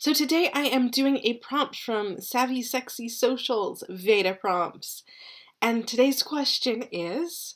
So today I am doing a prompt from Savvy Sexy Socials Veda Prompts. And today's question is,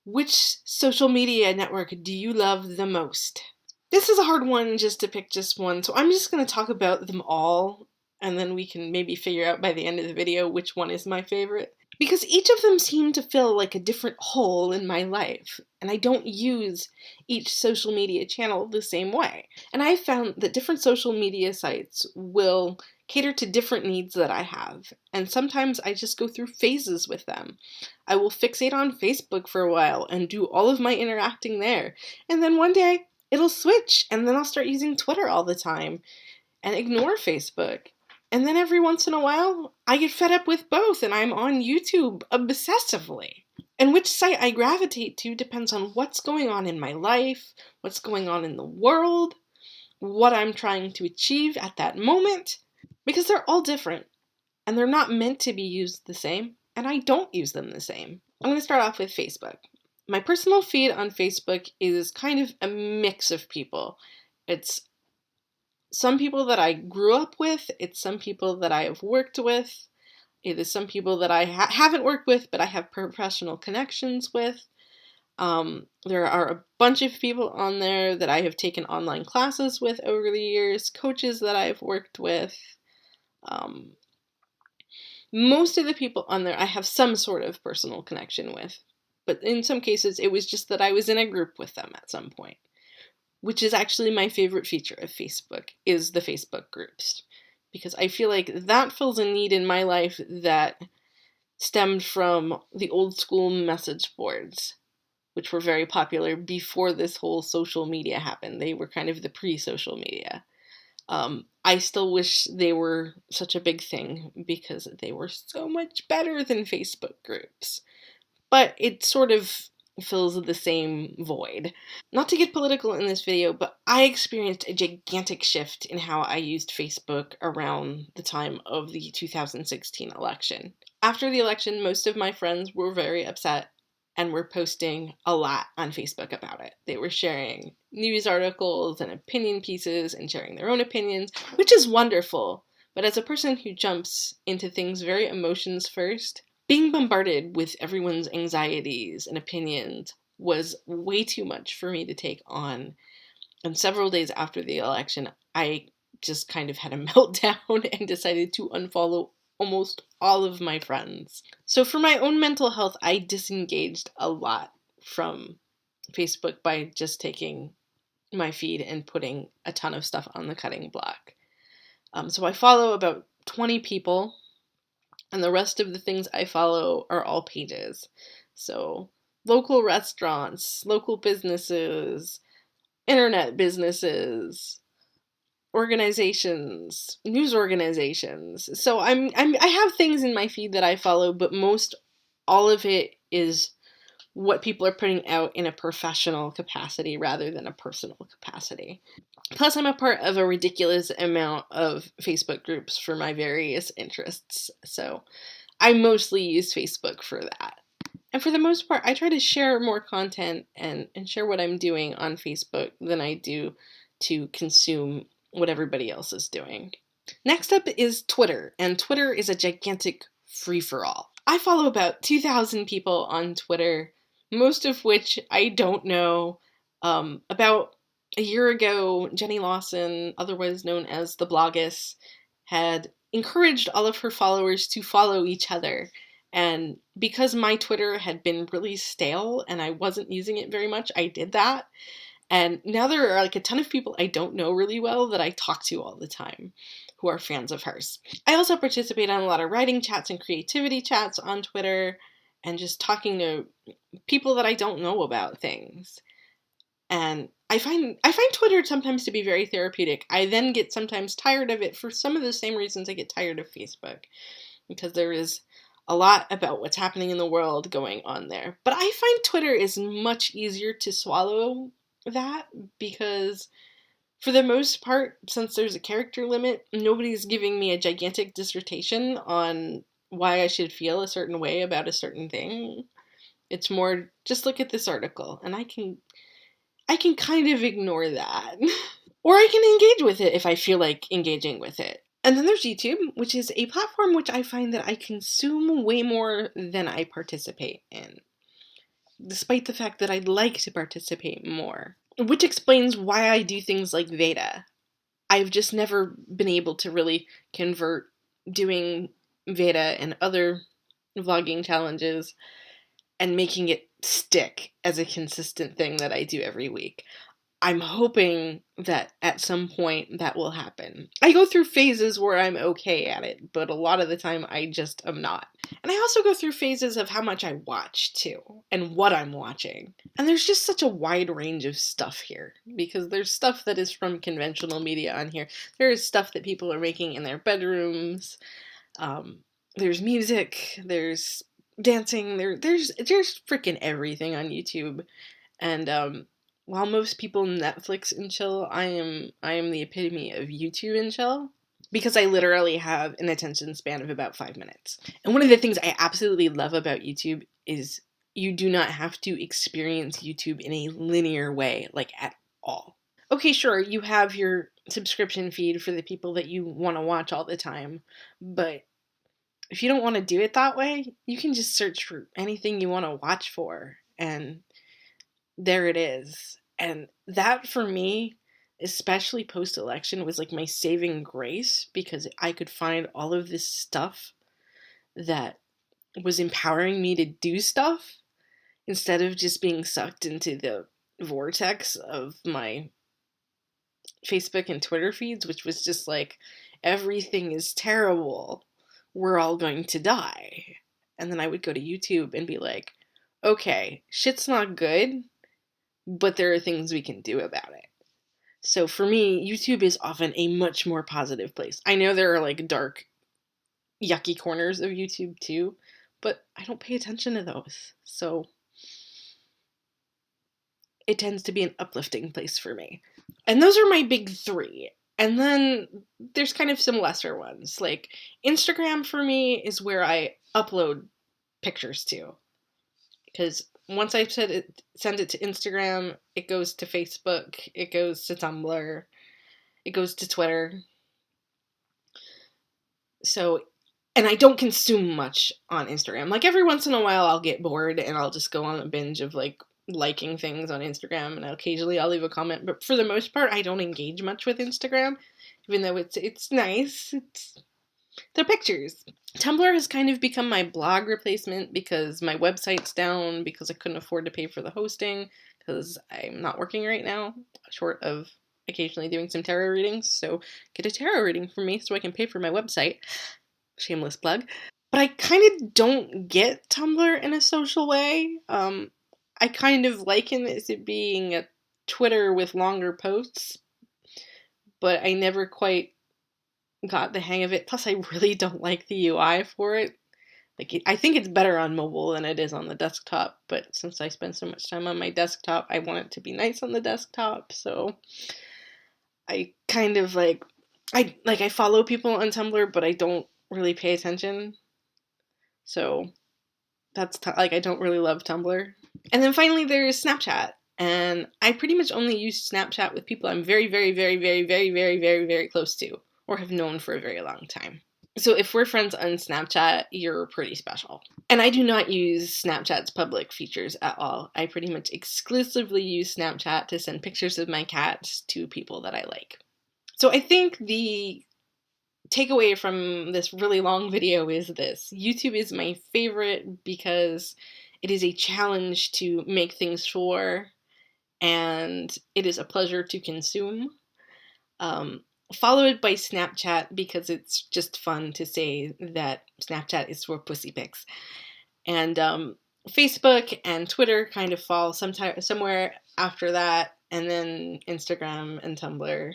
which social media network do you love the most? This is a hard one just to pick just one, so I'm just going to talk about them all, and then we can maybe figure out by the end of the video which one is my favorite. Because each of them seem to fill like a different hole in my life, and I don't use each social media channel the same way. And I found that different social media sites will cater to different needs that I have, and sometimes I just go through phases with them. I will fixate on Facebook for a while and do all of my interacting there, and then one day it'll switch, and then I'll start using Twitter all the time and ignore Facebook. And then every once in a while, I get fed up with both and I'm on YouTube obsessively. And which site I gravitate to depends on what's going on in my life, what's going on in the world, what I'm trying to achieve at that moment, because they're all different and they're not meant to be used the same, and I don't use them the same. I'm going to start off with Facebook. My personal feed on Facebook is kind of a mix of people. It's some people that I grew up with, it's some people that I have worked with, it is some people that I haven't worked with, but I have professional connections with. There are a bunch of people on there that I have taken online classes with over the years, coaches that I've worked with. Most of the people on there I have some sort of personal connection with, but in some cases it was just that I was in a group with them at some point. Which is actually my favorite feature of Facebook, is the Facebook groups. Because I feel like that fills a need in my life that stemmed from the old school message boards, which were very popular before this whole social media happened. They were kind of the pre-social media. I still wish they were such a big thing because they were so much better than Facebook groups. But it sort of fills the same void. Not to get political in this video, but I experienced a gigantic shift in how I used Facebook around the time of the 2016 election. After the election, most of my friends were very upset and were posting a lot on Facebook about it. They were sharing news articles and opinion pieces and sharing their own opinions, which is wonderful. But as a person who jumps into things very emotions first, being bombarded with everyone's anxieties and opinions was way too much for me to take on. And several days after the election, I just kind of had a meltdown and decided to unfollow almost all of my friends. So for my own mental health, I disengaged a lot from Facebook by just taking my feed and putting a ton of stuff on the cutting block. So I follow about 20 people. And the rest of the things I follow are all pages. So local restaurants, local businesses, internet businesses, organizations, news organizations. So I have things in my feed that I follow, but most all of it is what people are putting out in a professional capacity rather than a personal capacity. Plus, I'm a part of a ridiculous amount of Facebook groups for my various interests, so I mostly use Facebook for that. And for the most part, I try to share more content and share what I'm doing on Facebook than I do to consume what everybody else is doing. Next up is Twitter, and Twitter is a gigantic free-for-all. I follow about 2,000 people on Twitter, most of which I don't know. About a year ago, Jenny Lawson, otherwise known as the Bloggess, had encouraged all of her followers to follow each other. And because my Twitter had been really stale and I wasn't using it very much, I did that. And now there are like a ton of people I don't know really well that I talk to all the time who are fans of hers. I also participate on a lot of writing chats and creativity chats on Twitter and just talking to people that I don't know about things. And I find Twitter sometimes to be very therapeutic. I then get sometimes tired of it for some of the same reasons I get tired of Facebook, because there is a lot about what's happening in the world going on there. But I find Twitter is much easier to swallow that because for the most part, since there's a character limit, nobody's giving me a gigantic dissertation on why I should feel a certain way about a certain thing. It's more, just look at this article, and I can kind of ignore that. Or I can engage with it if I feel like engaging with it. And then there's YouTube, which is a platform which I find that I consume way more than I participate in, despite the fact that I'd like to participate more. Which explains why I do things like Veda. I've just never been able to really convert doing Veda and other vlogging challenges and making it stick as a consistent thing that I do every week. I'm hoping that at some point that will happen. I go through phases where I'm okay at it, but a lot of the time I just am not. And I also go through phases of how much I watch too, and what I'm watching. And there's just such a wide range of stuff here, because there's stuff that is from conventional media on here. There is stuff that people are making in their bedrooms. There's music, there's dancing, there's freaking everything on YouTube. And while most people Netflix and chill, I am the epitome of YouTube and chill, because I literally have an attention span of about 5 minutes. And one of the things I absolutely love about YouTube is you do not have to experience YouTube in a linear way, like at all. Okay, sure, you have your subscription feed for the people that you want to watch all the time, but if you don't want to do it that way, you can just search for anything you want to watch for, and there it is. And that, for me, especially post-election, was like my saving grace, because I could find all of this stuff that was empowering me to do stuff instead of just being sucked into the vortex of my Facebook and Twitter feeds, which was just like, everything is terrible, we're all going to die. And then I would go to YouTube and be like, okay, shit's not good, but there are things we can do about it. So for me, YouTube is often a much more positive place. I know there are like dark, yucky corners of YouTube too, but I don't pay attention to those. So it tends to be an uplifting place for me. And those are my big three. And then there's kind of some lesser ones. Like Instagram for me is where I upload pictures to. Because once I send it to Instagram, it goes to Facebook, it goes to Tumblr, it goes to Twitter. So, and I don't consume much on Instagram. Like every once in a while I'll get bored and I'll just go on a binge of like liking things on Instagram, and occasionally I'll leave a comment, but for the most part I don't engage much with Instagram, even though it's nice. They're pictures. Tumblr has kind of become my blog replacement because my website's down because I couldn't afford to pay for the hosting, because I'm not working right now, short of occasionally doing some tarot readings. So get a tarot reading from me so I can pay for my website. Shameless plug. But I kind of don't get Tumblr in a social way. I kind of liken it to being a Twitter with longer posts, but I never quite got the hang of it. Plus, I really don't like the UI for it. Like, I think it's better on mobile than it is on the desktop, but since I spend so much time on my desktop, I want it to be nice on the desktop, so I kind of I follow people on Tumblr, but I don't really pay attention. So that's I don't really love Tumblr. And then finally there's Snapchat. And I pretty much only use Snapchat with people I'm very, very, very, very, very, very, very, very close to, or have known for a very long time. So if we're friends on Snapchat, you're pretty special. And I do not use Snapchat's public features at all. I pretty much exclusively use Snapchat to send pictures of my cats to people that I like. So I think the takeaway from this really long video is this. YouTube is my favorite because it is a challenge to make things for, and it is a pleasure to consume. Followed by Snapchat because it's just fun to say that Snapchat is for pussy pics. And Facebook and Twitter kind of fall somewhere after that, and then Instagram and Tumblr.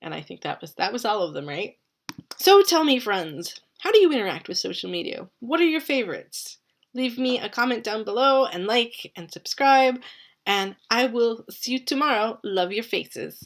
And I think that was all of them, right? So tell me, friends, how do you interact with social media? What are your favorites? Leave me a comment down below and like and subscribe, and I will see you tomorrow. Love your faces.